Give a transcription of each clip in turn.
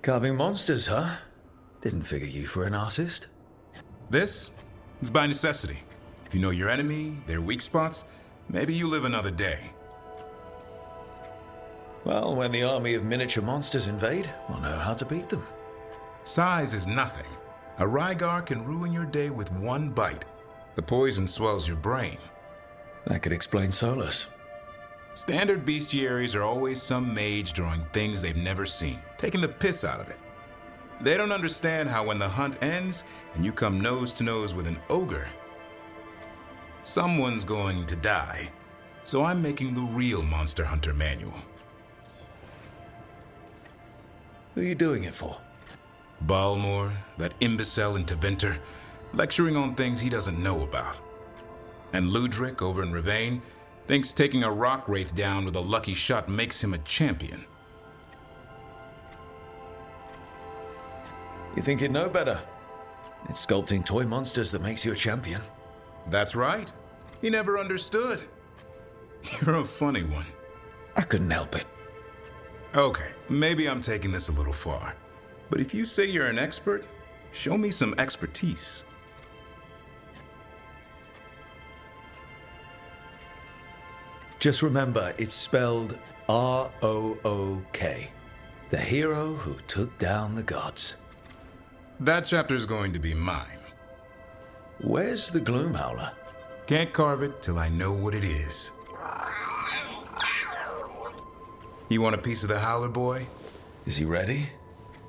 Carving monsters, huh? Didn't figure you for an artist. This? It's by necessity. If you know your enemy, their weak spots, maybe you live another day. Well, when the army of miniature monsters invade, we'll know how to beat them. Size is nothing. A Veilguard can ruin your day with one bite. The poison swells your brain. That could explain Solus. Standard bestiaries are always some mage drawing things they've never seen, taking the piss out of it. They don't understand how when the hunt ends and you come nose to nose with an ogre, someone's going to die. So I'm making the real Monster Hunter manual. Who are you doing it for? Balmor, that imbecile in Tevinter, lecturing on things he doesn't know about. And Ludric over in Ravane thinks taking a rock wraith down with a lucky shot makes him a champion. You think you'd know better? It's sculpting toy monsters that makes you a champion. That's right. He never understood. You're a funny one. I couldn't help it. Okay, maybe I'm taking this a little far. But if you say you're an expert, show me some expertise. Just remember, it's spelled R-O-O-K. The hero who took down the gods. That chapter's going to be mine. Where's the Gloomhowler? Can't carve it till I know what it is. You want a piece of the Howler boy? Is he ready?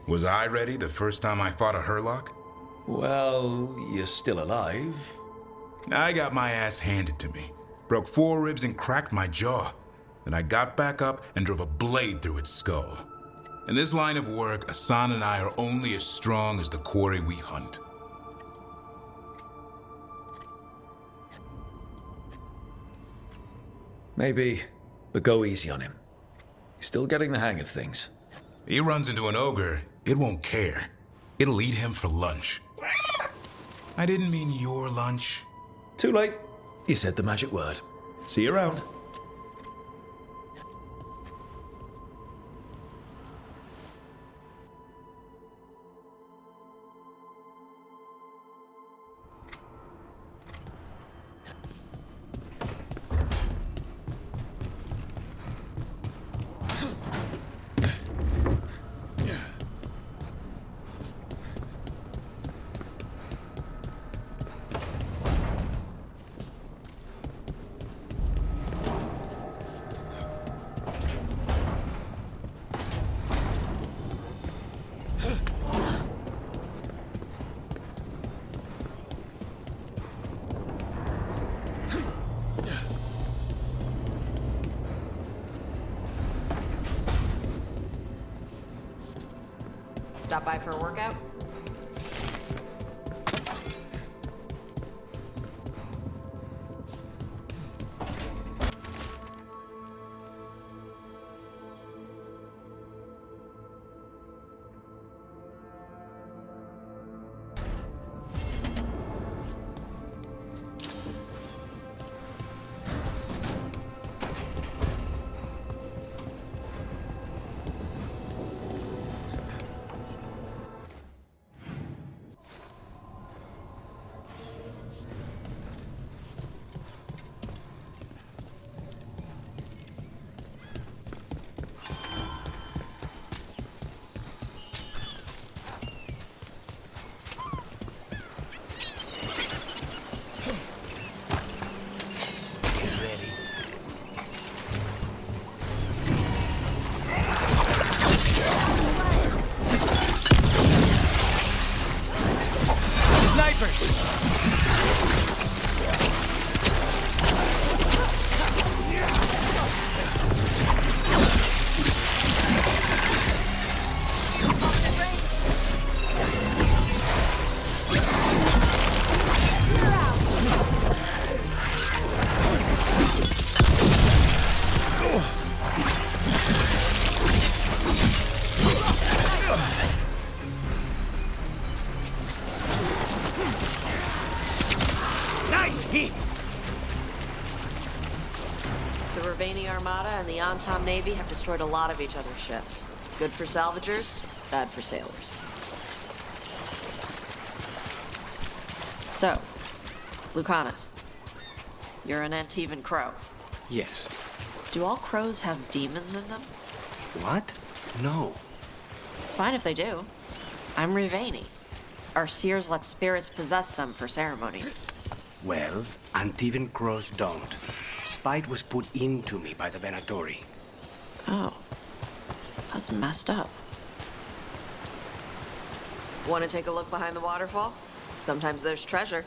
Was I ready the first time I fought a Hurlock? Well, you're still alive. I got my ass handed to me. Broke 4 ribs and cracked my jaw. Then I got back up and drove a blade through its skull. In this line of work, Asan and I are only as strong as the quarry we hunt. Maybe, but go easy on him. He's still getting the hang of things. He runs into an ogre, it won't care. It'll eat him for lunch. I didn't mean your lunch. Too late. You said the magic word. See you around. Stop by for a workout? The Ravani Armada and the Antam Navy have destroyed a lot of each other's ships. Good for salvagers, Bad for sailors. So, Lucanus, you're an Antivan crow. Yes. Do all crows have demons in them? What? No. It's fine if they do. I'm Rivani. Our seers let spirits possess them for ceremonies. Well, Antivan crows don't. Spite was put into me by the Venatori. Oh. That's messed up. Want to take a look behind the waterfall? Sometimes there's treasure.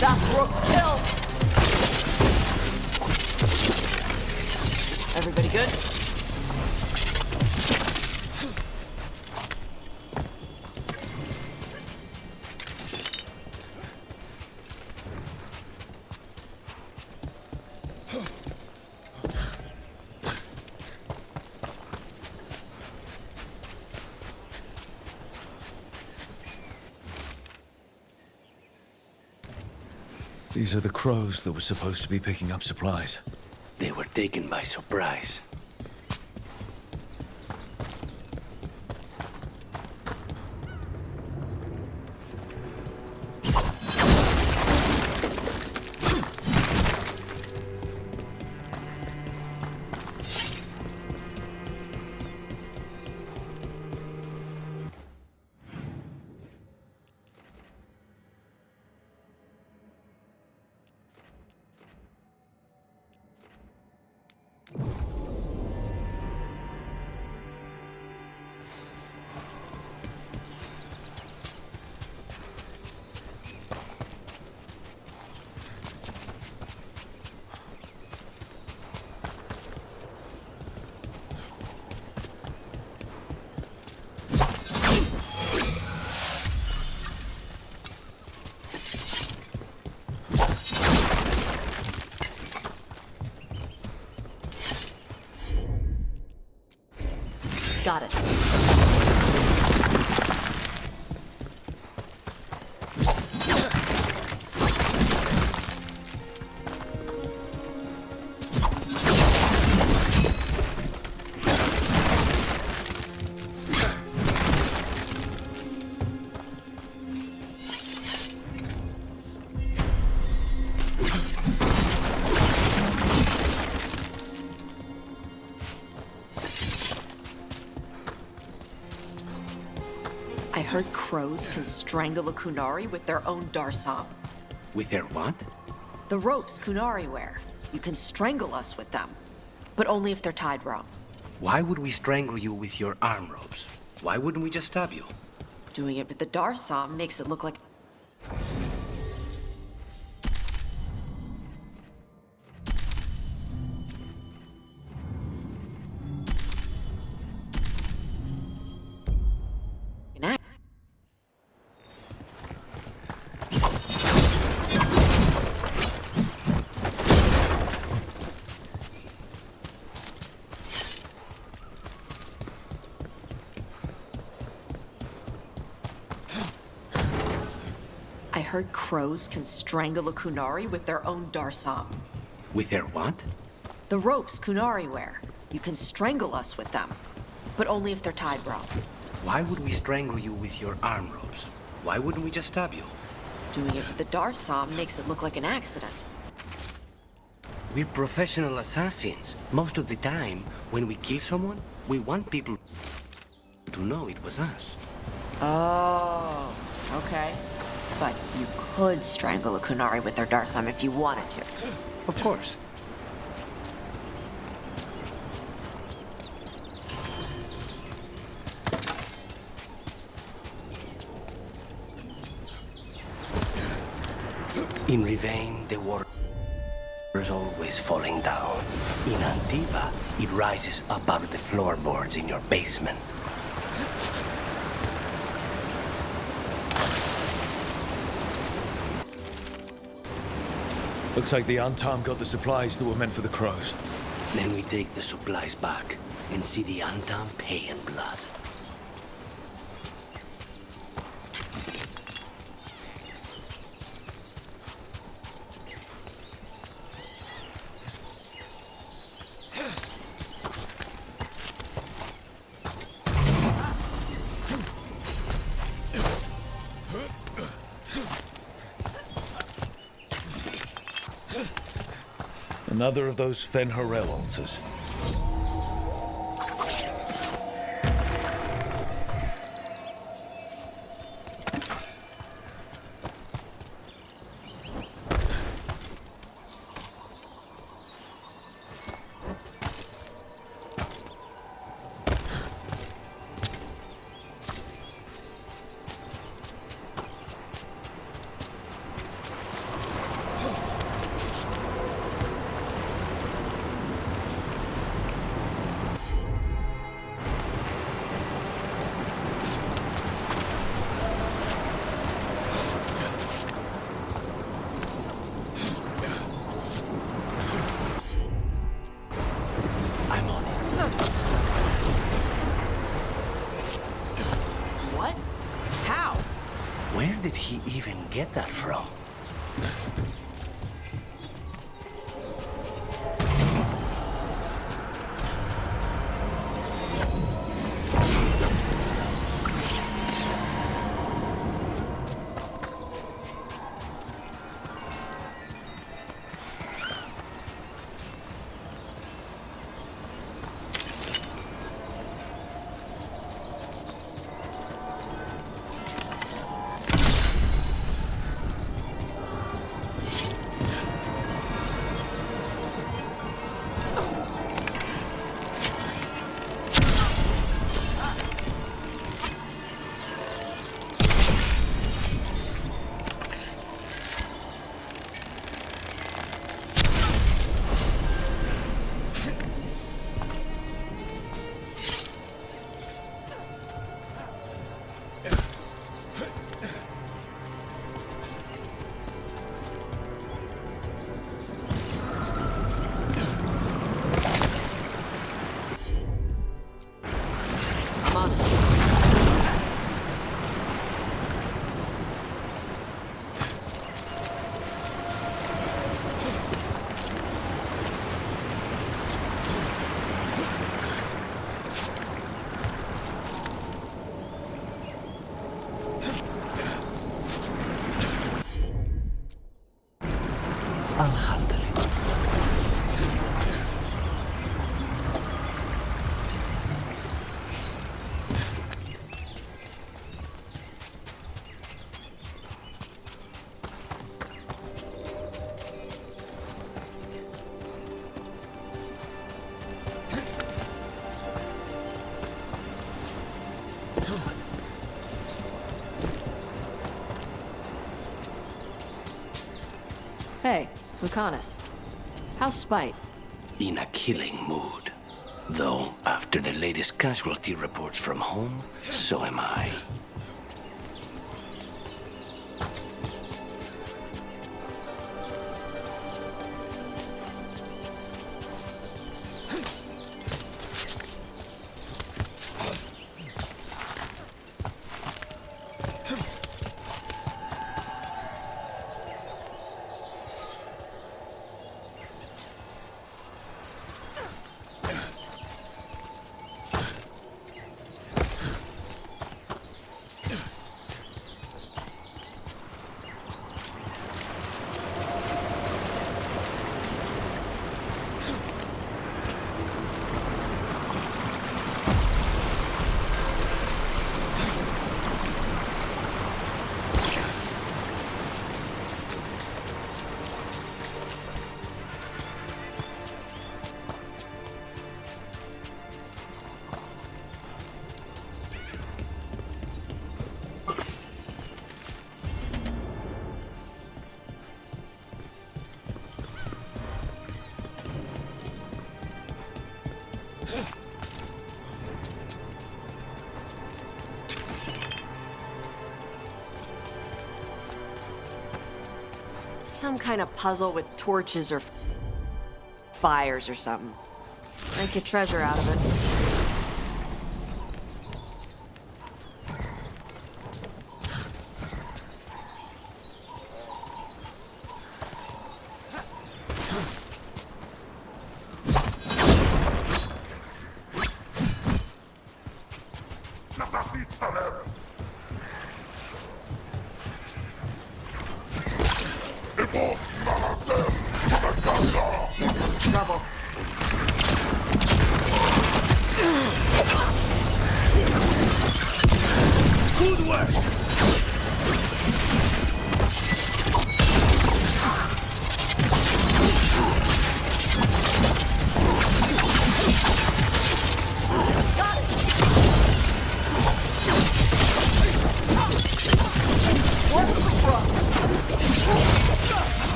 That's Rook's kill! Everybody good? These are the crows that were supposed to be picking up supplies. They were taken by surprise. Got it. I heard crows can strangle a Kunari with their own darsam. With their what? The ropes Kunari wear. You can strangle us with them. but only if they're tied wrong. Why would we strangle you with your arm ropes? Why wouldn't we just stab you? Doing it with the Darsom makes it look like... an act. I heard crows can strangle a Kunari with their own Darsom. With their what? The ropes Kunari wear. You can strangle us with them, but only if they're tied wrong. Why would we strangle you with your arm ropes? Why wouldn't we just stab you? Doing it with the Darsom makes it look like an accident. We're professional assassins. Most of the time, when we kill someone, we want people to know it was us. Oh, okay. But you could strangle a Kunari with their Darsom if you wanted to. Of course. In Rivain, the water is always falling down. In Antiva, it rises up out of the floorboards in your basement. Looks like the Antam got the supplies that were meant for the crows. Then we take the supplies back and see the Antam pay in blood. Another of those Fen-Harel altars. I'm on it. What? How? Where did he even get that from? I'll handle it. Hey, Lucanus. How's Spite? In a killing mood. Though, after the latest casualty reports from home, so am I. Some kind of puzzle with torches or fires or something. Make a treasure out of it. Trouble. Good work!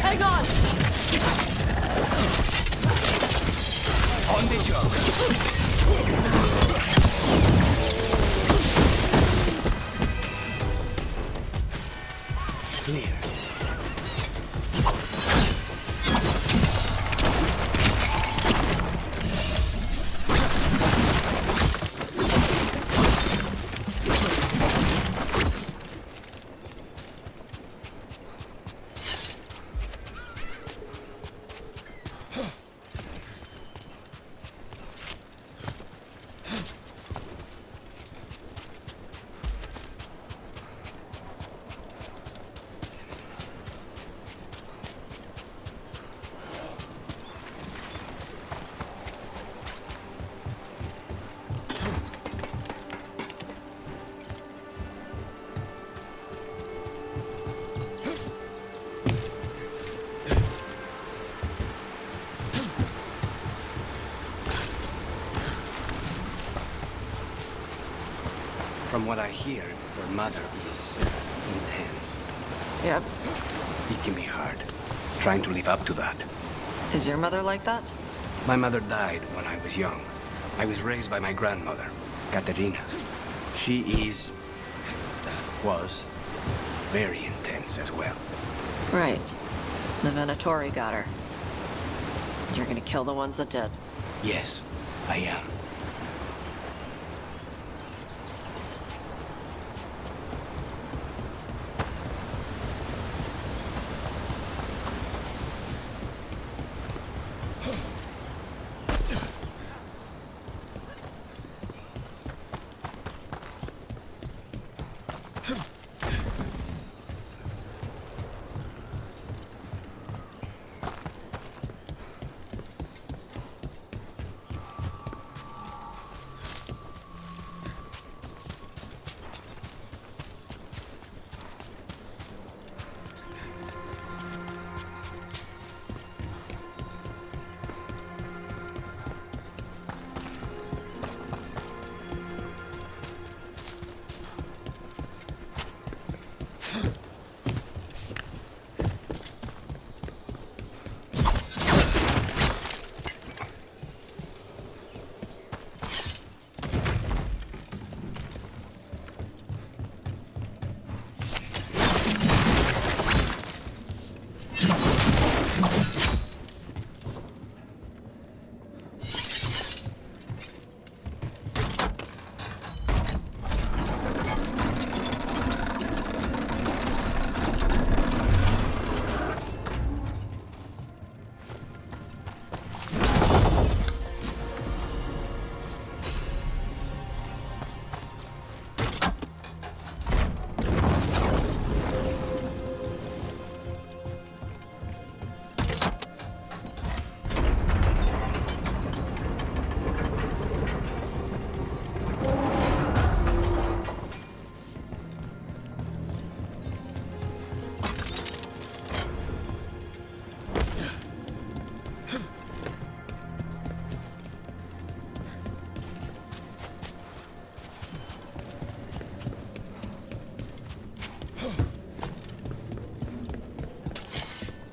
Hang on! On the job. Clear. From what I hear, your mother is intense. Yep. It can be hard, trying to live up to that. Is your mother like that? My mother died when I was young. I was raised by my grandmother, Katerina. She was very intense as well. Right. The Venatori got her. You're gonna kill the ones that did. Yes, I am.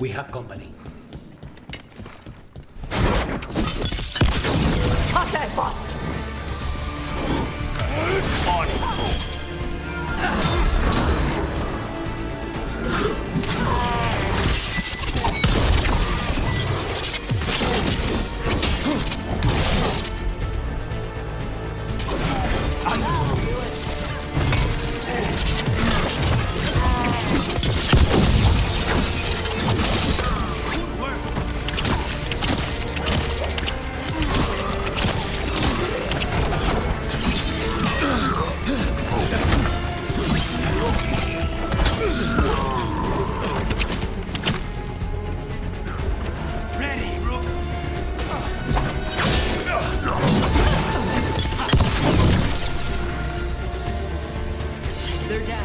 We have company. Contact lost! On it. They're down.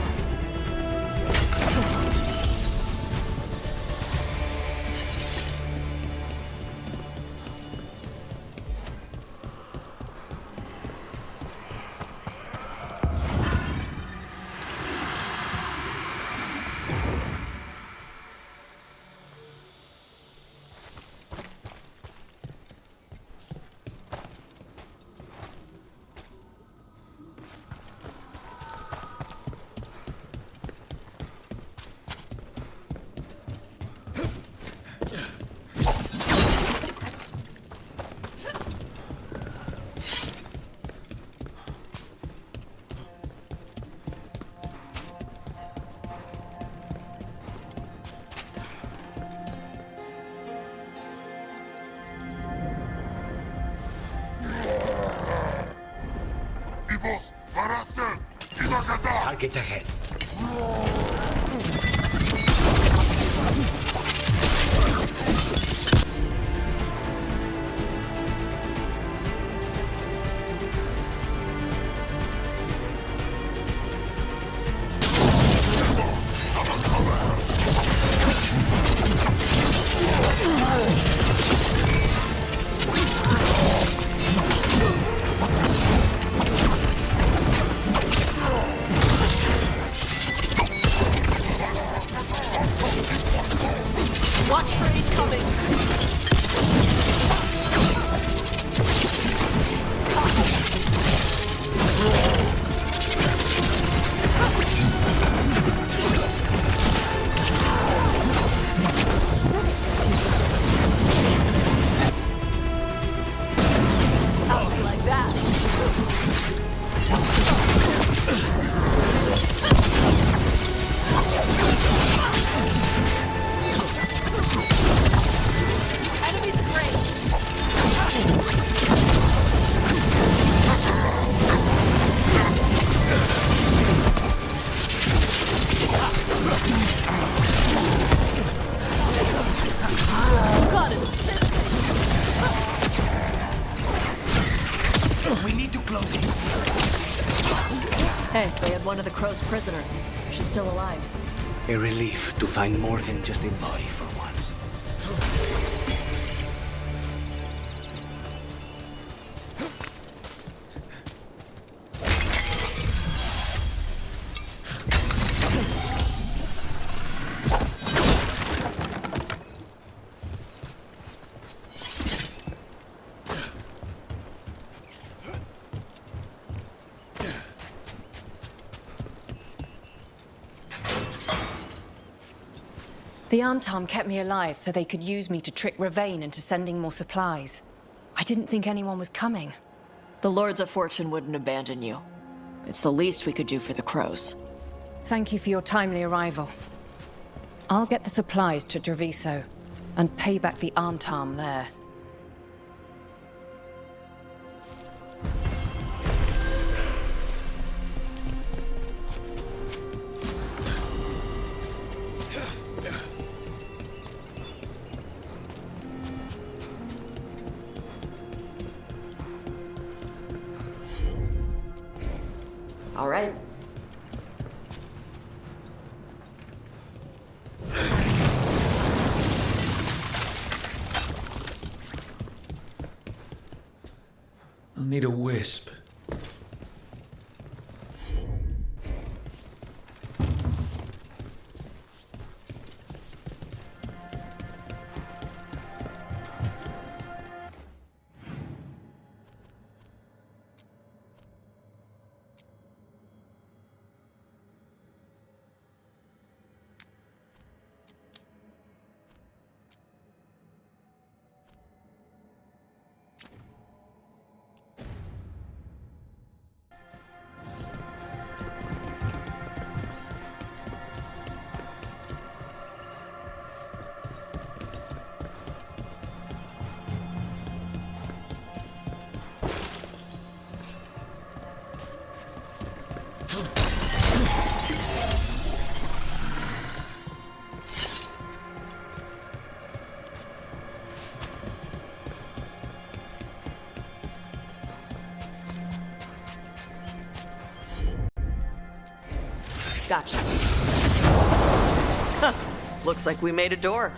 Targets ahead. Watch for he's coming. How do you like that? Enemies in range. God is pissed. We need to close it. Hey, they had one of the Crow's prisoner. She's still alive. A relief to find more than just a body for once. The Antom kept me alive so they could use me to trick Ravain into sending more supplies. I didn't think anyone was coming. The Lords of Fortune wouldn't abandon you. It's the least we could do for the Crows. Thank you for your timely arrival. I'll get the supplies to Treviso and pay back the Antom there. All right. I'll need a wisp. Gotcha. Huh. Looks like we made a door.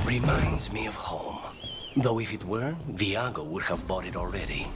Reminds me of home. Though if it were, Viago would have bought it already.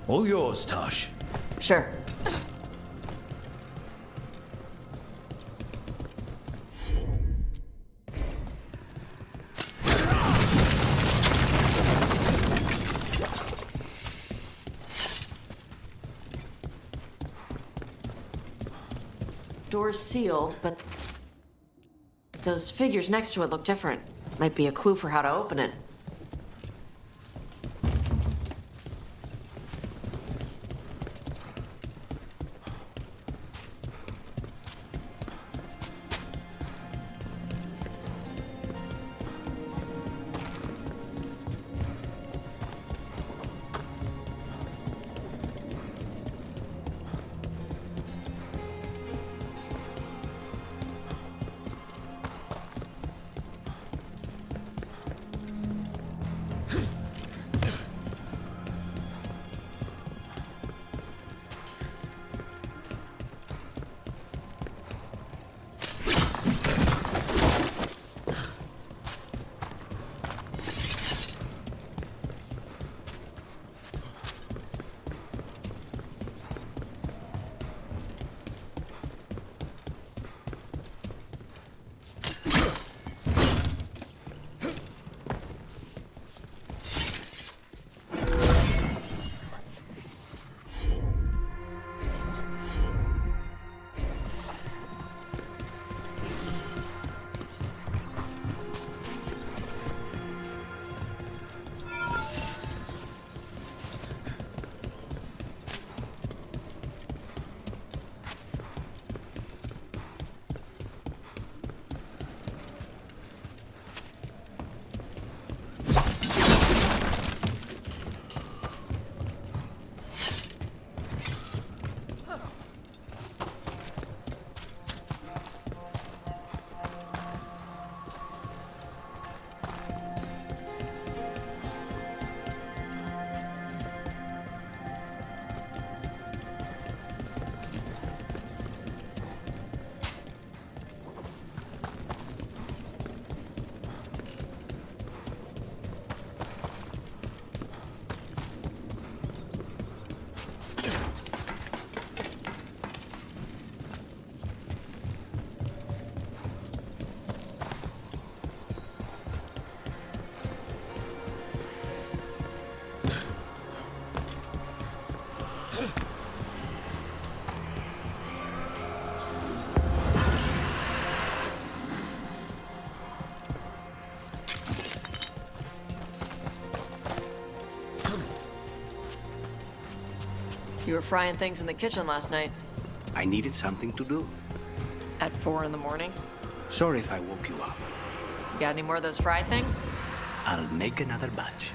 All yours, Tosh. Sure. Door's sealed, but those figures next to it look different. Might be a clue for how to open it. You were frying things in the kitchen last night. I needed something to do. At 4 in the morning. Sorry if I woke you up. You got any more of those fried things? I'll make another batch.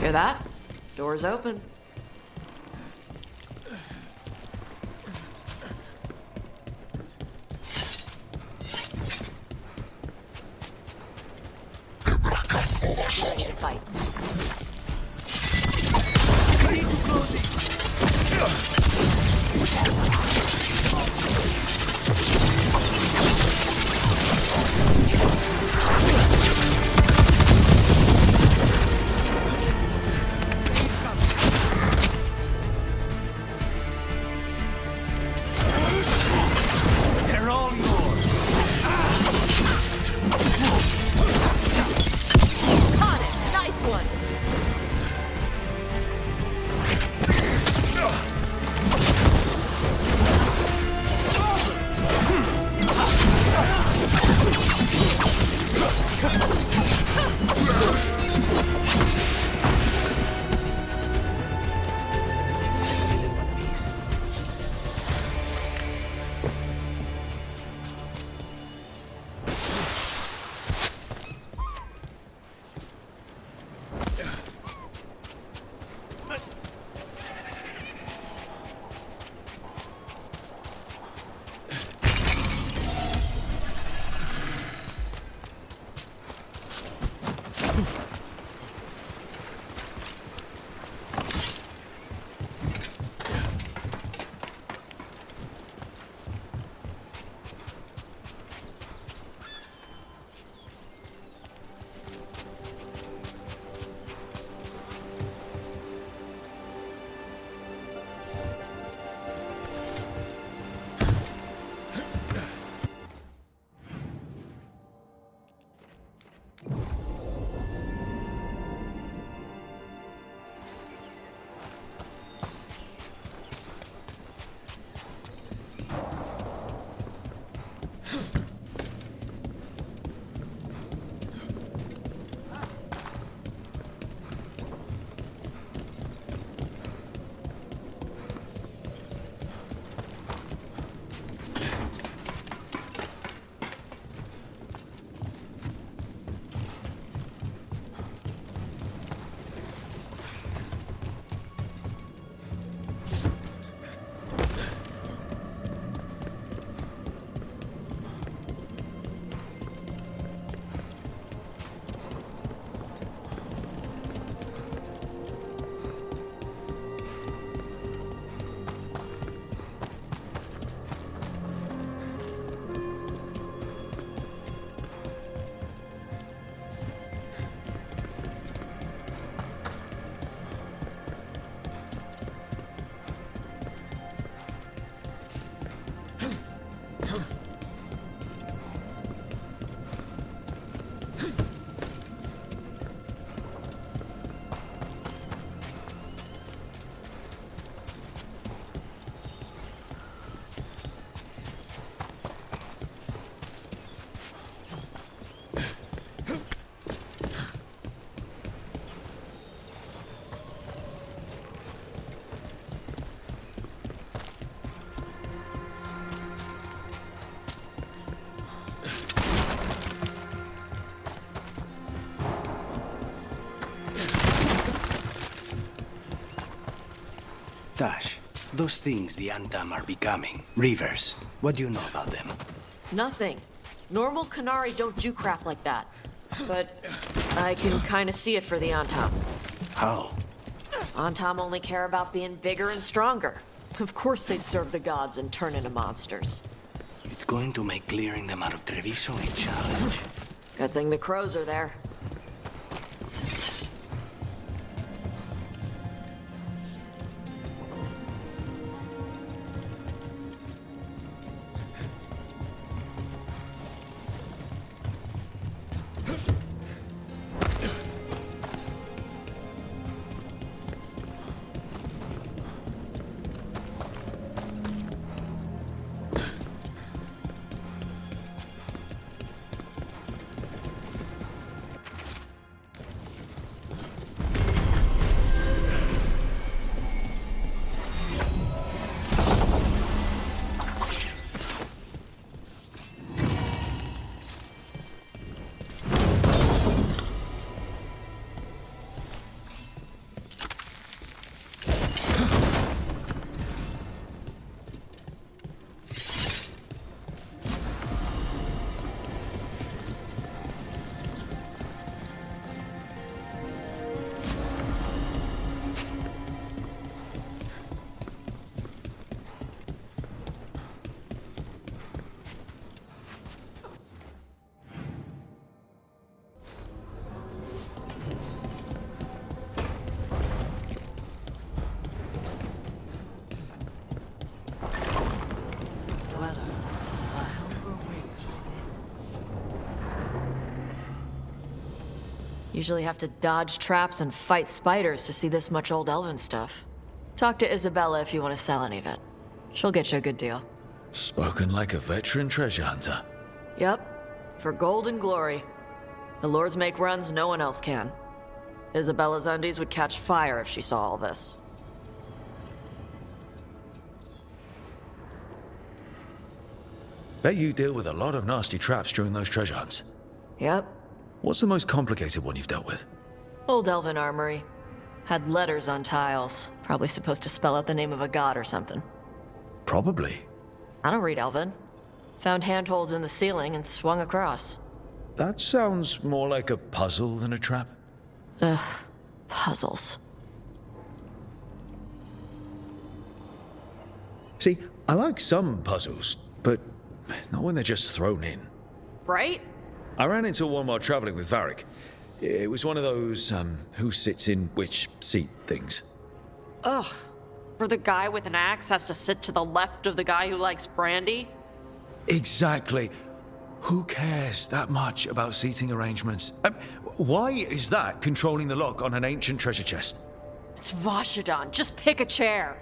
Hear that? Door's open. Ready to fight. They're all yours. Caught it! Nice one! In one piece. Tash, those things the Antam are becoming, rivers, what do you know about them? Nothing. Normal Qunari don't do crap like that. But I can kind of see it for the Antam. How? Antam only care about being bigger and stronger. Of course they'd serve the gods and turn into monsters. It's going to make clearing them out of Treviso a challenge. Good thing the crows are there. Usually have to dodge traps and fight spiders to see this much old elven stuff. Talk to Isabella if you want to sell any of it. She'll get you a good deal. Spoken like a veteran treasure hunter. Yep, for gold and glory. The lords make runs no one else can. Isabella's undies would catch fire if she saw all this. Bet you deal with a lot of nasty traps during those treasure hunts. Yep, What's the most complicated one you've dealt with? old elven armory. Had letters on tiles, probably supposed to spell out the name of a god or something. Probably. I don't read elven. Found handholds in the ceiling and swung across. That sounds more like a puzzle than a trap. Puzzles. See, I like some puzzles, but not when they're just thrown in. Right? I ran into one while traveling with Varric. It was one of those, who sits in which seat things. Ugh. Where the guy with an axe has to sit to the left of the guy who likes brandy? Exactly. Who cares that much about seating arrangements? Why is that controlling the lock on an ancient treasure chest? It's Vashidon. Just pick a chair.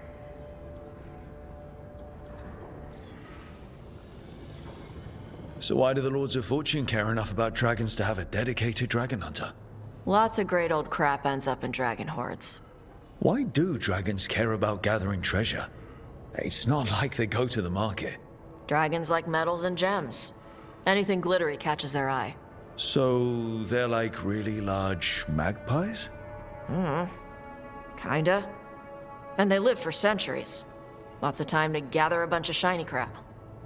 So why do the Lords of Fortune care enough about dragons to have a dedicated dragon hunter? Lots of great old crap ends up in dragon hordes. Why do dragons care about gathering treasure? It's not like they go to the market. Dragons like metals and gems. Anything glittery catches their eye. So they're like really large magpies? Kinda. And they live for centuries. Lots of time to gather a bunch of shiny crap.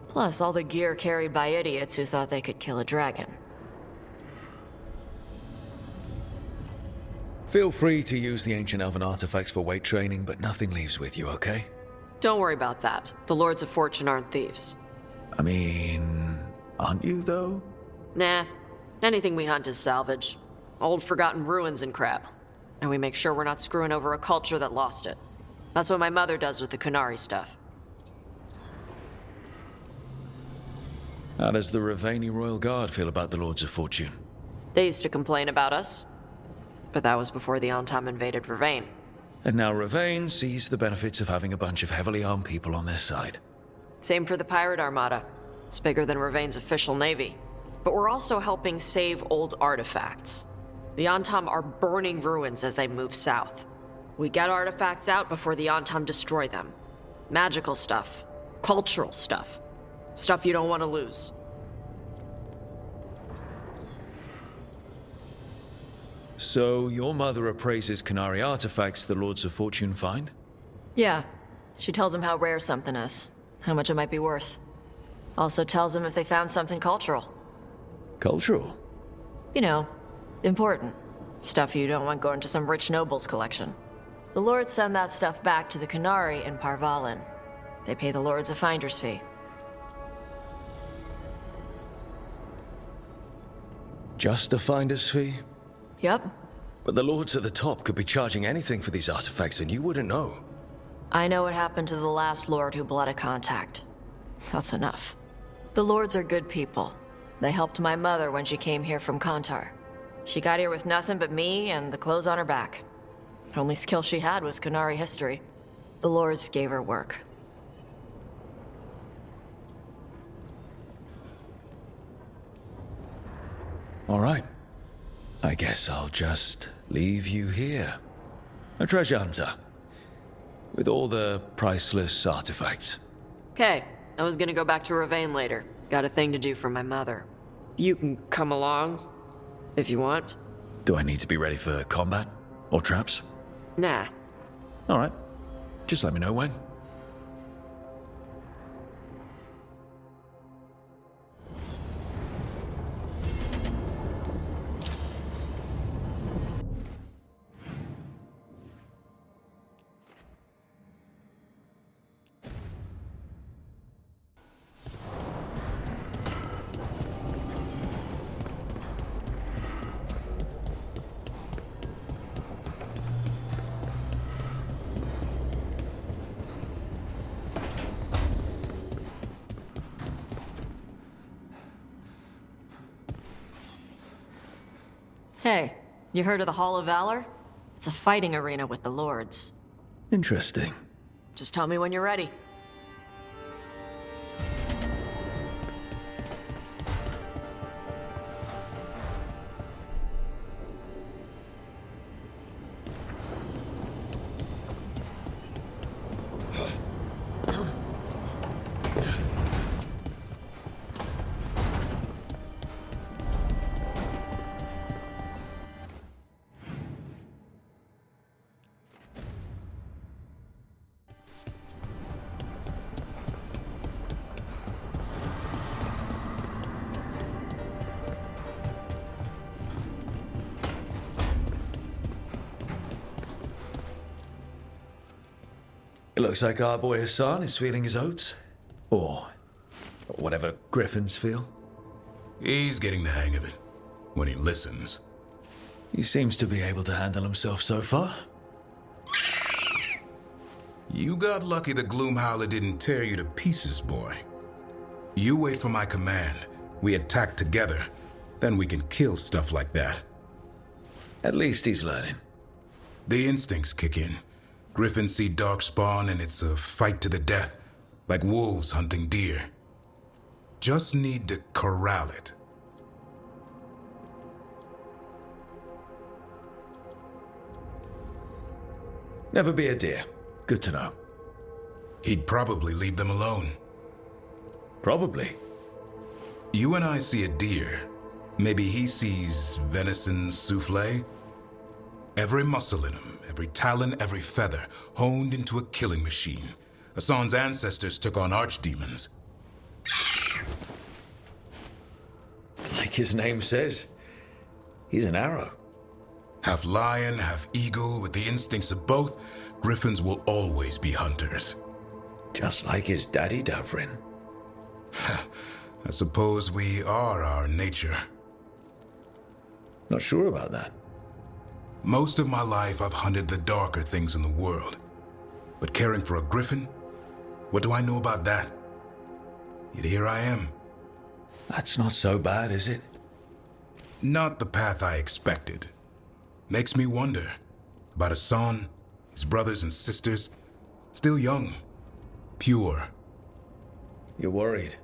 Plus all the gear carried by idiots who thought they could kill a dragon. Feel free to use the ancient elven artifacts for weight training, but nothing leaves with you, okay? Don't worry about that. The Lords of Fortune aren't thieves. I mean, aren't you though? Nah. Anything we hunt is salvage. Old forgotten ruins and crap. And we make sure we're not screwing over a culture that lost it. That's what my mother does with the Qunari stuff. How does the Ravani Royal Guard feel about the Lords of Fortune? They used to complain about us. But that was before the Antam invaded Ravane. And now Ravane sees the benefits of having a bunch of heavily armed people on their side. Same for the Pirate Armada. It's bigger than Ravane's official navy. But we're also helping save old artifacts. The Antam are burning ruins as they move south. We get artifacts out before the Antam destroy them. Magical stuff. Cultural stuff. Stuff you don't want to lose. So your mother appraises Qunari artifacts the Lords of Fortune find? Yeah, She tells them how rare something is, how much it might be worth. Also tells them if they found something cultural. Cultural? You know, important. Stuff you don't want going to some rich noble's collection. The lords send that stuff back to the Qunari in Parvalin. They pay the lords a finder's fee. Just a finder's fee? Yep. But the lords at the top could be charging anything for these artifacts and you wouldn't know. I know what happened to the last lord who bled a contact. That's enough. The lords are good people. They helped my mother when she came here from Kantar. She got here with nothing but me and the clothes on her back. The only skill she had was Qunari history. The lords gave her work. All right. I guess I'll just leave you here. A treasure hunter. With all the priceless artifacts. Okay, I was gonna go back to Ravane later. Got a thing to do for my mother. You can come along, if you want. Do I need to be ready for combat? Or traps? Nah. All right. Just let me know when. Hey, you heard of the Hall of Valor? It's a fighting arena with the lords. Interesting. Just tell me when you're ready. It looks like our boy Hassan is feeling his oats. Or whatever griffins feel. He's getting the hang of it. When he listens. He seems to be able to handle himself so far. You got lucky the Gloomhowler didn't tear you to pieces, boy. You wait for my command. We attack together. Then we can kill stuff like that. At least he's learning. The instincts kick in. Griffins see darkspawn and it's a fight to the death. Like wolves hunting deer. Just need to corral it. Never be a deer. Good to know. He'd probably leave them alone. Probably. You and I see a deer. Maybe he sees venison souffle. Every muscle in him, every talon, every feather, honed into a killing machine. Hassan's ancestors took on archdemons. Like his name says, he's an arrow. Half lion, half eagle, with the instincts of both, griffins will always be hunters. Just like his daddy, Davrin. I suppose we are our nature. Not sure about that. Most of my life I've hunted the darker things in the world. But caring for a griffin? What do I know about that? Yet here I am. That's not so bad, is it? Not the path I expected. Makes me wonder about Hassan, his brothers and sisters, still young, pure. You're worried.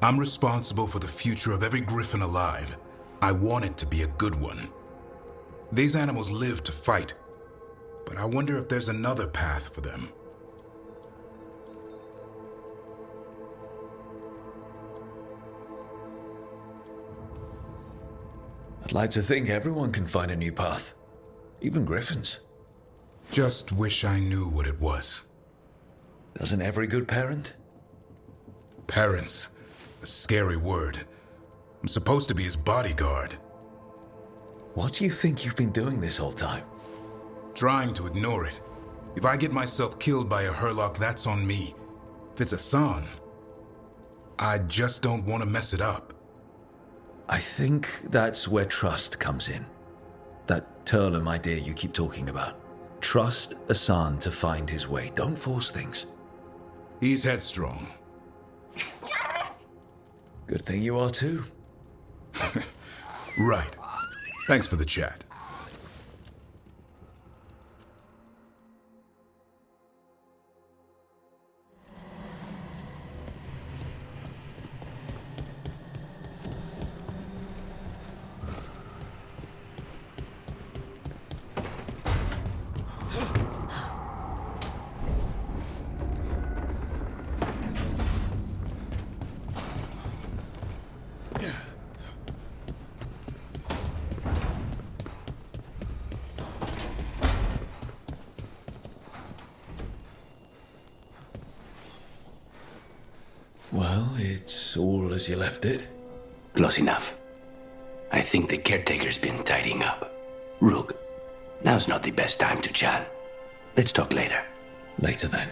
I'm responsible for the future of every griffin alive. I want it to be a good one. These animals live to fight, but I wonder if there's another path for them. I'd like to think everyone can find a new path. Even griffins. Just wish I knew what it was. Doesn't every good parent? Parents. A scary word. I'm supposed to be his bodyguard. What do you think you've been doing this whole time? Trying to ignore it. If I get myself killed by a Herlock, that's on me. If it's Hassan, I just don't want to mess it up. I think that's where trust comes in. That Turlum idea you keep talking about. Trust Hassan to find his way. Don't force things. He's headstrong. Good thing you are too. Right. Thanks for the chat. Well, it's all as you left it. Close enough. I think the caretaker's been tidying up. Rook, now's not the best time to chat. Let's talk later. Later then.